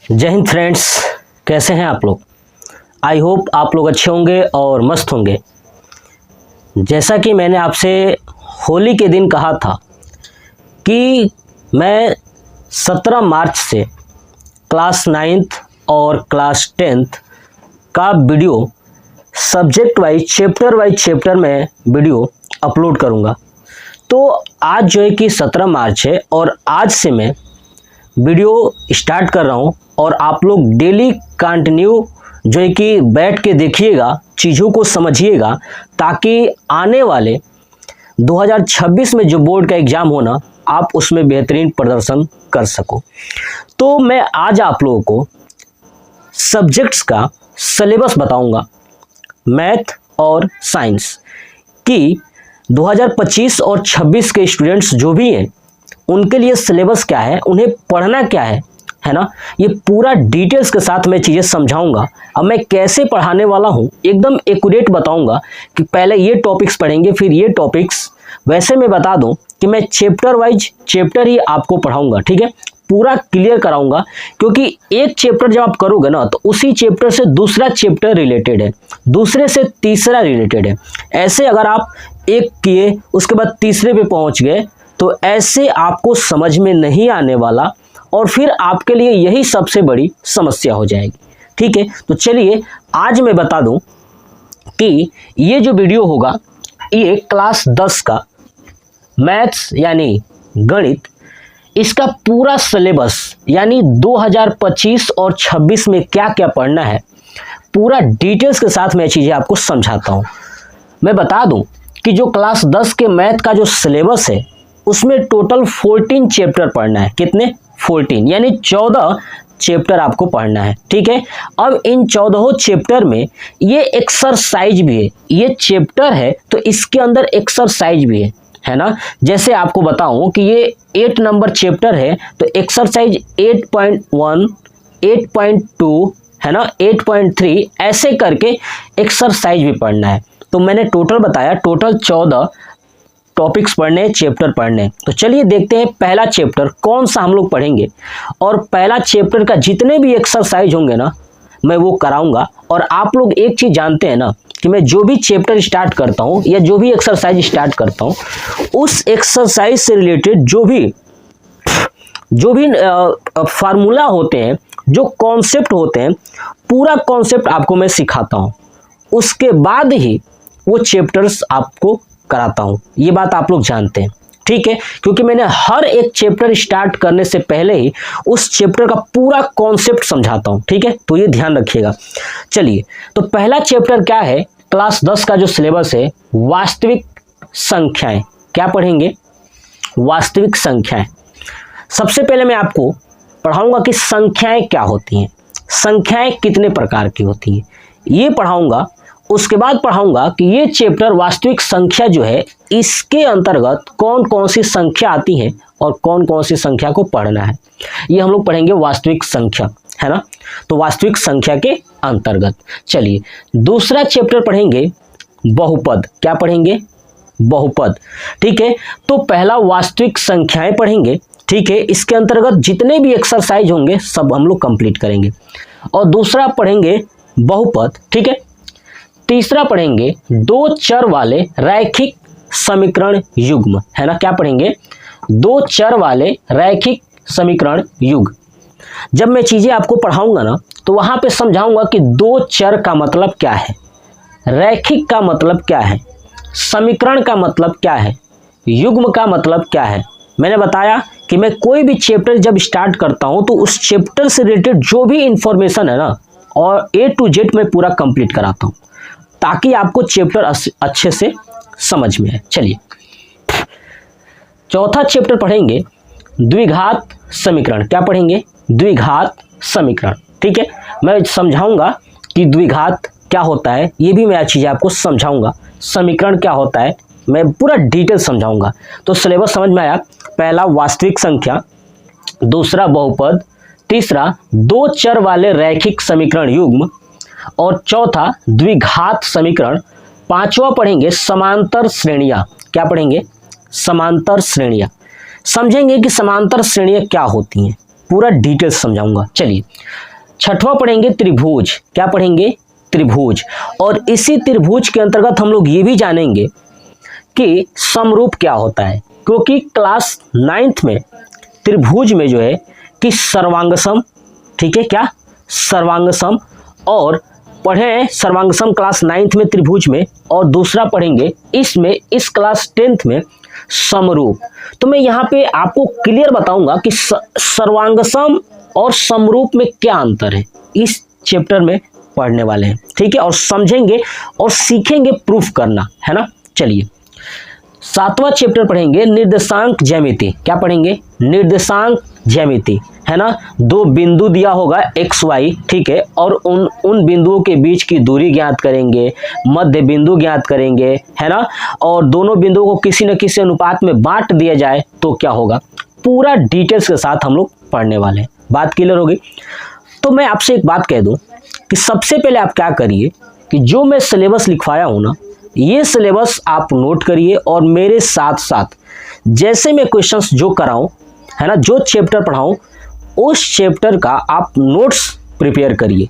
जय हिंद फ्रेंड्स, कैसे हैं आप लोग। आई होप आप लोग अच्छे होंगे और मस्त होंगे। जैसा कि मैंने आपसे होली के दिन कहा था कि मैं 17 मार्च से क्लास 9th और क्लास 10th का वीडियो सब्जेक्ट वाइज चैप्टर में वीडियो अपलोड करूंगा। तो आज जो है कि 17 मार्च है और आज से मैं वीडियो स्टार्ट कर रहा हूं और आप लोग डेली कंटिन्यू जो है कि बैठ के देखिएगा, चीज़ों को समझिएगा, ताकि आने वाले 2026 में जो बोर्ड का एग्ज़ाम होना आप उसमें बेहतरीन प्रदर्शन कर सको। तो मैं आज आप लोगों को सब्जेक्ट्स का सिलेबस बताऊंगा, मैथ और साइंस की 2025 और 26 के स्टूडेंट्स जो भी हैं उनके लिए सिलेबस क्या है, उन्हें पढ़ना क्या है ना। ये पूरा डिटेल्स के साथ मैं चीज़ें समझाऊंगा। अब मैं कैसे पढ़ाने वाला हूँ एकदम एक्यूरेट बताऊंगा कि पहले ये टॉपिक्स पढ़ेंगे फिर ये टॉपिक्स। वैसे मैं बता दूं कि मैं चैप्टर वाइज चैप्टर ही आपको पढ़ाऊंगा, ठीक है, पूरा क्लियर कराऊंगा। क्योंकि एक चैप्टर जब आप करोगे ना तो उसी चैप्टर से दूसरा चैप्टर रिलेटेड है, दूसरे से तीसरा रिलेटेड है। ऐसे अगर आप एक किए उसके बाद तीसरे पे पहुंच गए तो ऐसे आपको समझ में नहीं आने वाला और फिर आपके लिए यही सबसे बड़ी समस्या हो जाएगी, ठीक है। तो चलिए आज मैं बता दूं कि ये जो वीडियो होगा ये क्लास 10 का मैथ्स यानी गणित, इसका पूरा सिलेबस यानी 2025 और 26 में क्या क्या पढ़ना है पूरा डिटेल्स के साथ मैं चीज़ें आपको समझाता हूँ। मैं बता दूं कि जो क्लास 10 के मैथ का जो सिलेबस है उसमें टोटल 14 चैप्टर पढ़ना है। कितने? 14 यानी 14 चैप्टर आपको पढ़ना है, ठीक है। अब इन 14 चैप्टर में ये एक्सरसाइज भी है, ये चैप्टर है तो इसके अंदर एक्सरसाइज भी है ना। जैसे आपको बताऊं कि ये 8 नंबर चैप्टर है तो एक्सरसाइज 8.1, 8.2 है ना, 8.3 ऐसे करके एक्सरसाइज भी पढ़ना है। तो मैंने टोटल बताया, टोटल 14 टॉपिक्स पढ़ने, चैप्टर पढ़ने। तो चलिए देखते हैं पहला चैप्टर कौन सा हम लोग पढ़ेंगे। और पहला चैप्टर का जितने भी एक्सरसाइज होंगे ना मैं वो कराऊंगा। और आप लोग एक चीज़ जानते हैं ना कि मैं जो भी चैप्टर स्टार्ट करता हूँ या जो भी एक्सरसाइज स्टार्ट करता हूँ उस एक्सरसाइज से रिलेटेड जो भी फार्मूला होते हैं, जो कॉन्सेप्ट होते हैं, पूरा कॉन्सेप्ट आपको मैं सिखाता हूँ। उसके बाद ही वो चैप्टर्स आपको कराता हूं, ये बात आप लोग जानते हैं, ठीक है। क्योंकि मैंने हर एक चैप्टर स्टार्ट करने से पहले ही उस चैप्टर का पूरा कॉन्सेप्ट समझाता हूं, ठीक है। तो ये ध्यान रखिएगा। चलिए तो पहला चैप्टर क्या है, क्लास 10 का जो सिलेबस है वास्तविक संख्याएं। क्या पढ़ेंगे? वास्तविक संख्याएं। सबसे पहले मैं आपको पढ़ाऊंगा कि संख्याएं क्या होती हैं, संख्याएं कितने प्रकार की होती हैं, ये पढ़ाऊंगा। उसके बाद पढ़ाऊंगा कि ये चैप्टर वास्तविक संख्या जो है इसके अंतर्गत कौन कौन सी संख्या आती है और कौन कौन सी संख्या को पढ़ना है, ये हम लोग पढ़ेंगे वास्तविक संख्या, है ना। तो वास्तविक संख्या के अंतर्गत चलिए दूसरा चैप्टर पढ़ेंगे बहुपद। क्या पढ़ेंगे? बहुपद, ठीक है। तो पहला वास्तविक संख्याएं पढ़ेंगे, ठीक है। इसके अंतर्गत जितने भी एक्सरसाइज होंगे सब हम लोग कंप्लीट करेंगे। और दूसरा पढ़ेंगे बहुपद, ठीक है। तीसरा पढ़ेंगे दो चर वाले रैखिक समीकरण युग्म, है ना। क्या पढ़ेंगे? दो चर वाले रैखिक समीकरण युग्म। जब मैं चीजें आपको पढ़ाऊंगा ना तो वहां पे समझाऊंगा कि दो चर का मतलब क्या है, रैखिक का मतलब क्या है, समीकरण का मतलब क्या है, युग्म का मतलब क्या है। मैंने बताया कि मैं कोई भी चैप्टर जब स्टार्ट करता हूं तो उस चैप्टर से रिलेटेड जो भी इंफॉर्मेशन है ना और A to Z मैं पूरा कंप्लीट कराता हूं ताकि आपको चैप्टर अच्छे से समझ में आए। चलिए चौथा चैप्टर पढ़ेंगे द्विघात समीकरण। क्या पढ़ेंगे? द्विघात समीकरण, ठीक है। मैं समझाऊंगा कि द्विघात क्या होता है, ये भी मैं चीज़ें आपको समझाऊंगा। समीकरण क्या होता है मैं पूरा डिटेल समझाऊंगा। तो सिलेबस समझ में आया। पहला वास्तविक संख्या, दूसरा बहुपद, तीसरा दो चर वाले रैखिक समीकरण युग्म और चौथा द्विघात समीकरण। पांचवा पढ़ेंगे समांतर श्रेणियां। क्या पढ़ेंगे? समांतर श्रेणियां। समझेंगे कि समांतर श्रेणियां क्या होती हैं, पूरा डिटेल्स समझाऊंगा। चलिए, छठवां पढ़ेंगे त्रिभुज। क्या पढ़ेंगे? त्रिभुज। और इसी त्रिभुज के अंतर्गत हम लोग ये भी जानेंगे कि समरूप क्या होता है, क्योंकि क्लास 9th में त्रिभुज में जो है कि सर्वांगसम, ठीक है, क्या सर्वांगसम, और पढ़े सर्वांगसम क्लास 9th में त्रिभुज में, और दूसरा पढ़ेंगे इसमें इस क्लास 10th में समरूप। तो मैं यहाँ पे आपको क्लियर बताऊंगा कि सर्वांगसम और समरूप में क्या अंतर है, इस चैप्टर में पढ़ने वाले हैं, ठीक है, और समझेंगे और सीखेंगे प्रूफ करना, है ना। चलिए, 7वां चैप्टर पढ़ेंगे निर्देशांक ज्यामिति। क्या पढ़ेंगे? निर्देशांक ज्यामिति, है ना। दो बिंदु दिया होगा एक्स वाई, ठीक है, और उन बिंदुओं के बीच की दूरी ज्ञात करेंगे, मध्य बिंदु ज्ञात करेंगे, है ना, और दोनों बिंदुओं को किसी न किसी अनुपात में बांट दिया जाए तो क्या होगा, पूरा डिटेल्स के साथ हम लोग पढ़ने वाले हैं। बात क्लियर होगी? तो मैं आपसे एक बात कह दूं कि सबसे पहले आप क्या करिए कि जो मैं सिलेबस लिखवाया हूं ना, ये सिलेबस आप नोट करिए, और मेरे साथ साथ जैसे मैं क्वेश्चंस जो कराऊं, है ना, जो चैप्टर पढ़ाऊं, उस चैप्टर का आप नोट्स प्रिपेयर करिए,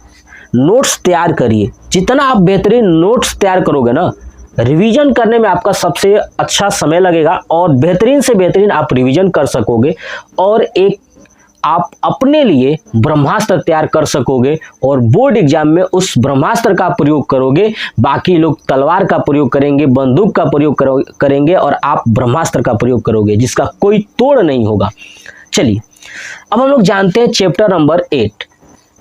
नोट्स तैयार करिए। जितना आप बेहतरीन नोट्स तैयार करोगे ना, रिवीजन करने में आपका सबसे अच्छा समय लगेगा, और बेहतरीन से बेहतरीन आप रिवीजन कर सकोगे, और एक आप अपने लिए ब्रह्मास्त्र तैयार कर सकोगे, और बोर्ड एग्जाम में उस ब्रह्मास्त्र का प्रयोग करोगे। बाकी लोग तलवार का प्रयोग करेंगे, बंदूक का प्रयोग करेंगे, और आप ब्रह्मास्त्र का प्रयोग करोगे जिसका कोई तोड़ नहीं होगा। चलिए, अब हम लोग जानते हैं चैप्टर नंबर 8।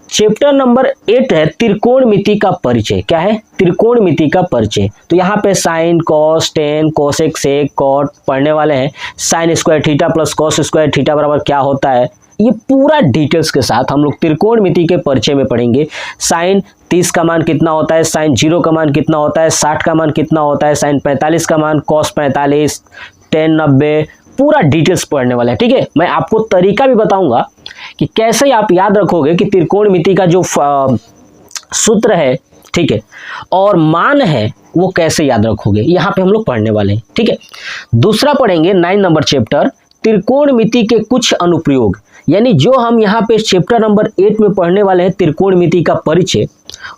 चैप्टर नंबर 8 है त्रिकोणमिति का परिचय। क्या है? त्रिकोणमिति का परिचय। तो यहाँ पे साइन, कॉस, टेन, कोसेक, सेक, कॉट पढ़ने वाले हैं। Sine square theta plus cos square theta बराबर क्या होता है, ये पूरा डिटेल्स के साथ हम लोग त्रिकोणमिति के परिचय में पढ़ेंगे। साइन 30 का मान कितना होता है, साइन 0 का मान कितना होता है, 60 का मान कितना होता है, साइन 45 का मान, कॉस 45, टेन 90, पूरा डिटेल्स पढ़ने वाला है, ठीक है। मैं आपको तरीका भी बताऊंगा कि कैसे आप याद रखोगे कि त्रिकोणमिति का जो सूत्र है, ठीक है, और मान है, वो कैसे याद रखोगे, यहाँ पे हम लोग पढ़ने वाले हैं, ठीक है। दूसरा पढ़ेंगे 9 नंबर चैप्टर त्रिकोणमिति के कुछ अनुप्रयोग, यानी जो हम यहाँ पे चैप्टर नंबर 8 में पढ़ने वाले हैं त्रिकोणमिति का परिचय,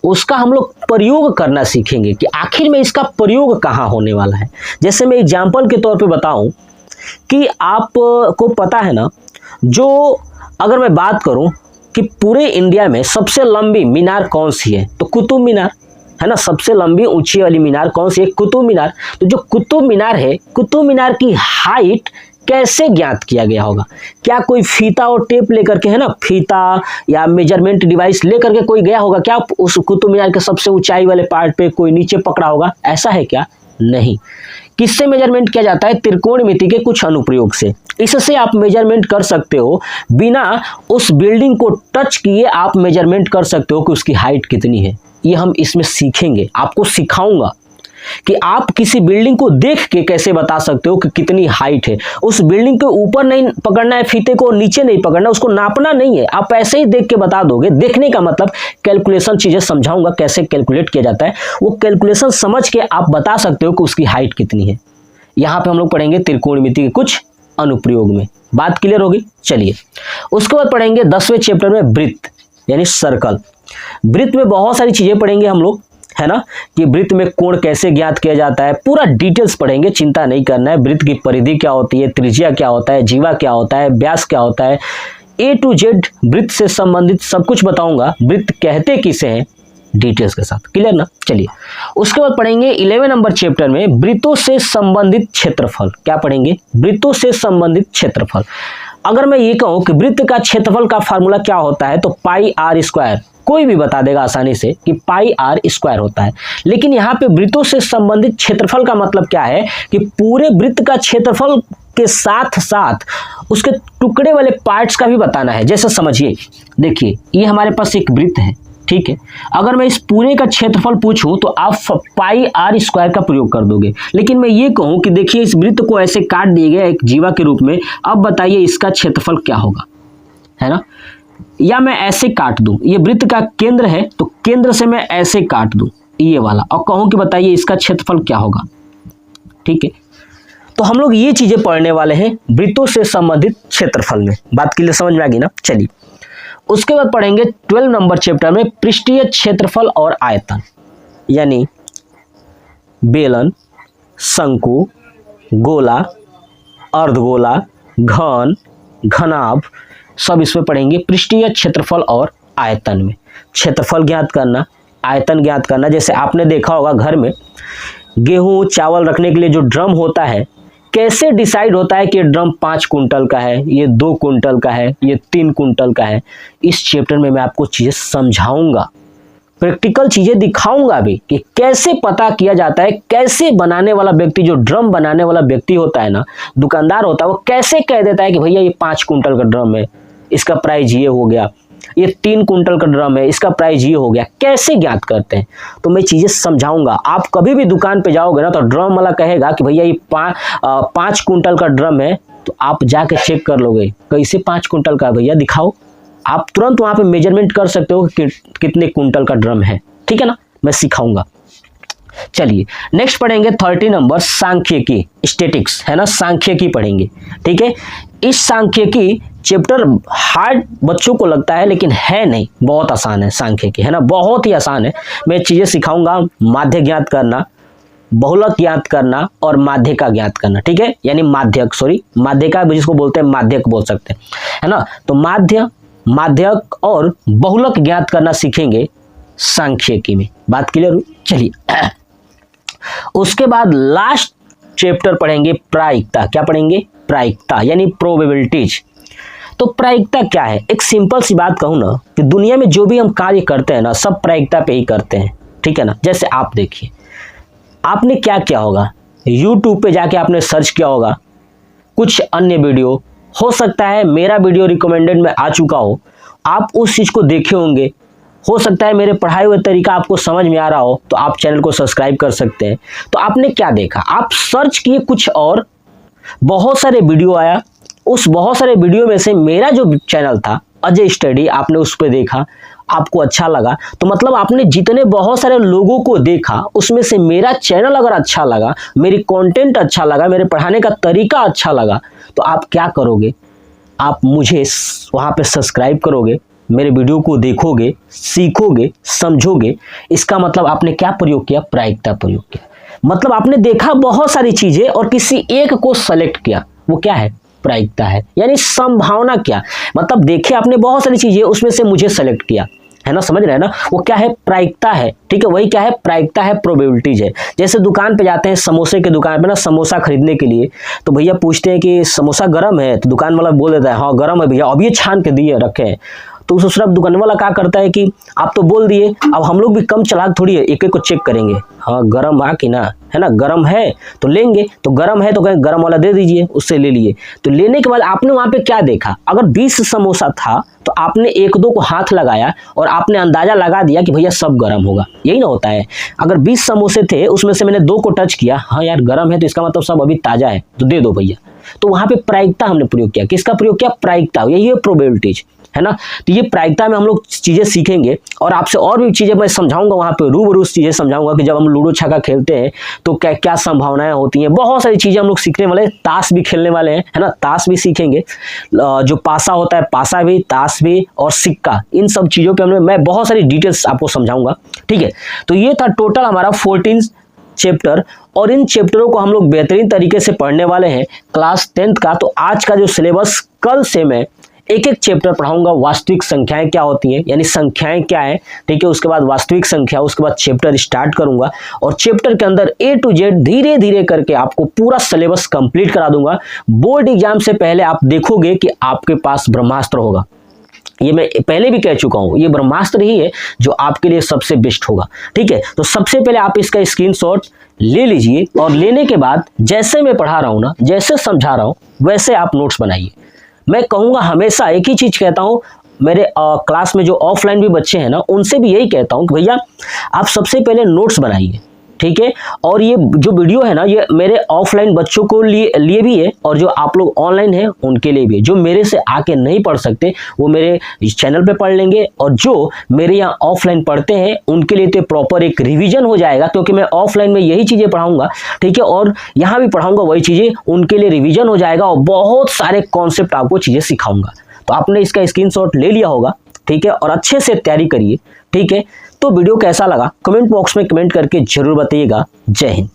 उसका हम लोग प्रयोग करना सीखेंगे कि आखिर में इसका प्रयोग कहाँ होने वाला है। जैसे मैं एग्जाम्पल के तौर पे बताऊं कि आपको पता है ना, जो अगर मैं बात करूं कि पूरे इंडिया में सबसे लंबी मीनार कौन सी है, तो कुतुब मीनार, है ना। सबसे लंबी ऊंची वाली मीनार कौन सी है? कुतुब मीनार। तो जो कुतुब मीनार है, कुतुब मीनार की हाइट कैसे ज्ञात किया गया होगा? क्या कोई फीता और टेप लेकर के, है ना, फीता या मेजरमेंट डिवाइस लेकर के कोई गया होगा क्या उस कुतुब मीनार के सबसे ऊंचाई वाले पार्ट पे कोई नीचे पकड़ा होगा? ऐसा है क्या? नहीं। किससे मेजरमेंट किया जाता है? त्रिकोणमिति के कुछ अनुप्रयोग से। इससे आप मेजरमेंट कर सकते हो, बिना उस बिल्डिंग को टच किए आप मेजरमेंट कर सकते हो कि उसकी हाइट कितनी है। ये हम इसमें सीखेंगे, आपको सिखाऊंगा कि आप किसी बिल्डिंग को देख के कैसे बता सकते हो कि कितनी हाइट है। उस बिल्डिंग के ऊपर नहीं पकड़ना है फीते को, नीचे नहीं पकड़ना, उसको नापना नहीं है, आप ऐसे ही देख के बता दोगे। देखने का मतलब कैलकुलेशन चीजें समझाऊंगा कैसे कैलकुलेट किया जाता है, वो कैलकुलेशन समझ के आप बता सकते हो कि उसकी हाइट कितनी है। यहाँ पे हम लोग पढ़ेंगे त्रिकोणमिति के कुछ अनुप्रयोग में। बात क्लियर होगी? चलिए, उसके बाद पढ़ेंगे 10वें चैप्टर में वृत्त यानी सर्कल। वृत्त में बहुत सारी चीजें पढ़ेंगे हम लोग, है ना, कि वृत्त में कोण कैसे ज्ञात किया जाता है, पूरा डिटेल्स पढ़ेंगे, चिंता नहीं करना है। वृत्त की परिधि क्या होती है, त्रिज्या क्या होता है, जीवा क्या होता है, व्यास क्या होता है, A to Z वृत्त से संबंधित सब कुछ बताऊंगा। वृत्त कहते किसे हैं, डिटेल्स के साथ। क्लियर ना? चलिए, उसके बाद पढ़ेंगे 11 नंबर चैप्टर में वृत्तों से संबंधित क्षेत्रफल। क्या पढ़ेंगे? वृत्तों से संबंधित क्षेत्रफल। अगर मैं ये कहूं कि वृत्त का क्षेत्रफल का फार्मूला क्या होता है, तो पाई आर स्क्वायर, कोई भी बता देगा आसानी से कि पाई आर स्क्वायर होता है। लेकिन यहाँ पे वृत्तों से संबंधित क्षेत्रफल का मतलब क्या है कि पूरे वृत्त का क्षेत्रफल के साथ साथ उसके टुकड़े वाले पार्ट्स का भी बताना है। जैसे समझिए, देखिए ये हमारे पास एक वृत्त है, ठीक है। अगर मैं इस पूरे का क्षेत्रफल पूछूं तो आप पाई आर स्क्वायर का प्रयोग कर दोगे। लेकिन मैं ये कहूं कि देखिए इस वृत्त को ऐसे काट दिया गया एक जीवा के रूप में, अब बताइए इसका क्षेत्रफल क्या होगा, है ना। या मैं ऐसे काट दूं, ये वृत्त का केंद्र है तो केंद्र से मैं ऐसे काट दूं ये वाला, और कहूं कि बताइए इसका क्षेत्रफल क्या होगा, ठीक है। तो हम लोग ये चीजें पढ़ने वाले हैं वृत्तों से संबंधित क्षेत्रफल में। बात क्लियर समझ में आ गई ना? चलिए, उसके बाद पढ़ेंगे 12 नंबर चैप्टर में पृष्ठीय क्षेत्रफल और आयतन, यानी बेलन, शंकु, गोला, अर्धगोला, घन, घनाभ, सब इसमें पढ़ेंगे पृष्ठीय क्षेत्रफल और आयतन में। क्षेत्रफल ज्ञात करना, आयतन ज्ञात करना। जैसे आपने देखा होगा घर में गेहूं चावल रखने के लिए जो ड्रम होता है, कैसे डिसाइड होता है कि ये ड्रम 5 कुंटल का है, ये 2 कुंटल का है, ये 3 कुंटल का है। इस चैप्टर में मैं आपको चीजें समझाऊंगा, प्रैक्टिकल चीजें दिखाऊंगा भी कि कैसे पता किया जाता है, कैसे बनाने वाला व्यक्ति, जो ड्रम बनाने वाला व्यक्ति होता है ना, दुकानदार होता है, वो कैसे कह देता है कि भैया ये 5 कुंटल का ड्रम है, इसका प्राइस ये हो गया, ये 3 कुंटल का ड्रम है, इसका प्राइस ये हो गया। कैसे ज्ञात करते हैं तो मैं चीजें समझाऊंगा। आप कभी भी दुकान पे जाओगे ना तो ड्रम वाला कहेगा कि भैया ये 5 कुंटल का ड्रम है, तो आप जाके चेक कर लोगे कैसे 5 कुंटल का भैया दिखाओ, आप तुरंत वहां पे मेजरमेंट कर सकते हो कि कितने कुंटल का ड्रम है। ठीक है ना, मैं सिखाऊंगा। चलिए नेक्स्ट पढ़ेंगे 30 नंबर सांख्यिकी, स्टैटिक्स है ना, सांख्यिकी पढ़ेंगे। ठीक है, इस सांख्यिकी चैप्टर हार्ड बच्चों को लगता है लेकिन है नहीं, बहुत आसान है सांख्यिकी, है ना, बहुत ही आसान है। मैं चीजें सिखाऊंगा, माध्य ज्ञात करना, बहुलक ज्ञात करना और माध्यिका ज्ञात करना। ठीक है, यानी माध्यक, सॉरी माध्यिका जिसको बोलते हैं माध्यक बोल सकते हैं, है ना। तो माध्य, माध्यक और बहुलक ज्ञात करना सीखेंगे सांख्यिकी में। बात क्लियर हुई? चलिए उसके बाद लास्ट चैप्टर पढ़ेंगे प्रायिकता। क्या पढ़ेंगे? प्रायिकता, यानी प्रोबेबिलिटीज। तो प्रायिकता क्या है? एक सिंपल सी बात कहूँ ना कि दुनिया में जो भी हम कार्य करते हैं ना, सब प्रायिकता पे ही करते हैं। ठीक है ना, जैसे आप देखिए, आपने क्या किया होगा, YouTube पे जाके आपने सर्च किया होगा कुछ अन्य वीडियो, हो सकता है मेरा वीडियो रिकमेंडेड में आ चुका हो, आप उस चीज को देखे होंगे, हो सकता है मेरे पढ़ाए हुए तरीका आपको समझ में आ रहा हो, तो आप चैनल को सब्सक्राइब कर सकते हैं। तो आपने क्या देखा, आप सर्च किए कुछ और, बहुत सारे वीडियो आया, उस बहुत सारे वीडियो में से मेरा जो चैनल था अजय स्टडी, आपने उस पर देखा, आपको अच्छा लगा, तो मतलब आपने जितने बहुत सारे लोगों को देखा उसमें से मेरा चैनल अगर अच्छा लगा, मेरी कंटेंट अच्छा लगा, मेरे पढ़ाने का तरीका अच्छा लगा, तो आप क्या करोगे, आप मुझे वहाँ पे सब्सक्राइब करोगे, मेरे वीडियो को देखोगे, सीखोगे, समझोगे। इसका मतलब आपने क्या प्रयोग किया? प्रायिकता प्रयोग किया। मतलब आपने देखा बहुत सारी चीजें और किसी एक को सेलेक्ट किया, वो क्या है? प्रायिकता है। यानी संभावना क्या, मतलब देखे आपने बहुत सारी चीजें, उसमें से मुझे सेलेक्ट किया, है ना, समझ रहे हैं ना, वो क्या है? प्रायिकता है। ठीक है, वही क्या है? प्रायिकता है, प्रोबेबिलिटीज है। जैसे दुकान पे जाते हैं, समोसे की दुकान पे ना, समोसा खरीदने के लिए, तो भैया पूछते हैं कि समोसा गर्म है, तो दुकान वाला बोल देता है हाँ गर्म है भैया, अब ये छान के दिए रखे हैं। तो उस तरफ दुकान वाला क्या करता है कि आप तो बोल दिए, अब हम लोग भी कम चालाक थोड़ी है, एक एक को चेक करेंगे, हाँ गर्म आ कि ना, है ना, गर्म है तो लेंगे, तो गर्म है तो कहें गर्म वाला दे दीजिए, उससे ले लिए। तो लेने के बाद आपने वहां पे क्या देखा, अगर 20 समोसा था तो आपने 1-2 को हाथ लगाया और आपने अंदाजा लगा दिया कि भैया सब गर्म होगा, यही ना होता है। अगर 20 समोसे थे, उसमें से मैंने 2 को टच किया, हाँ यार गर्म है, तो इसका मतलब सब अभी ताजा है, तो दे दो भैया। तो वहां पे प्रायिकता हमने प्रयोग किया। किसका प्रयोग किया? प्रायिकता, यही है प्रोबेबिलिटीज, है ना। तो ये प्रायिकता में हम लोग चीजें सीखेंगे और आपसे और भी चीजें मैं समझाऊंगा, वहां पे रूबरू चीजें समझाऊंगा कि जब हम लूडो छक्का खेलते हैं तो क्या क्या संभावनाएं होती हैं, बहुत सारी चीजें हम लोग सीखने वाले हैं। ताश भी खेलने वाले हैं, है ना, ताश भी सीखेंगे, जो पासा होता है पासा भी, ताश भी और सिक्का, इन सब चीजों पे मैं बहुत सारी डिटेल्स आपको समझाऊंगा। ठीक है, तो ये था टोटल हमारा 14 चैप्टर, और इन चैप्टरों को हम लोग बेहतरीन तरीके से पढ़ने वाले हैं क्लास 10th का। तो आज का जो सिलेबस, कल से मैं एक एक चैप्टर पढ़ाऊंगा, वास्तविक संख्याएं क्या होती हैं, यानी संख्याएं क्या है, ठीक है, उसके बाद वास्तविक संख्या, उसके बाद चैप्टर स्टार्ट करूंगा और चैप्टर के अंदर A to Z धीरे धीरे करके आपको पूरा सिलेबस कंप्लीट करा दूंगा। बोर्ड एग्जाम से पहले आप देखोगे कि आपके पास ब्रह्मास्त्र होगा, ये मैं पहले भी कह चुका हूं, ये ब्रह्मास्त्र ही है जो आपके लिए सबसे बेस्ट होगा। ठीक है, तो सबसे पहले आप इसका स्क्रीनशॉट ले लीजिए और लेने के बाद जैसे मैं पढ़ा रहा हूं ना, जैसे समझा रहा हूं, वैसे आप नोट्स बनाइए। मैं कहूंगा, हमेशा एक ही चीज कहता हूं, मेरे क्लास में जो ऑफलाइन भी बच्चे हैं ना, उनसे भी यही कहता हूं कि भैया आप सबसे पहले नोट्स बनाइए, ठीक है। और ये जो वीडियो है ना, ये मेरे ऑफलाइन बच्चों को लिए भी है, और जो आप लोग ऑनलाइन हैं उनके लिए भी है। जो मेरे से आके नहीं पढ़ सकते वो मेरे इस चैनल पे पढ़ लेंगे, और जो मेरे यहाँ ऑफलाइन पढ़ते हैं उनके लिए तो प्रॉपर एक रिवीजन हो जाएगा, क्योंकि मैं ऑफलाइन में यही चीज़ें पढ़ाऊंगा, ठीक है, और यहाँ भी पढ़ाऊंगा वही चीज़ें, उनके लिए रिवीजन हो जाएगा और बहुत सारे कॉन्सेप्ट आपको चीज़ें सिखाऊंगा। तो आपने इसका स्क्रीनशॉट ले लिया होगा, ठीक है, और अच्छे से तैयारी करिए, ठीक है। तो वीडियो कैसा लगा कमेंट बॉक्स में कमेंट करके जरूर बताइएगा। जय हिंद।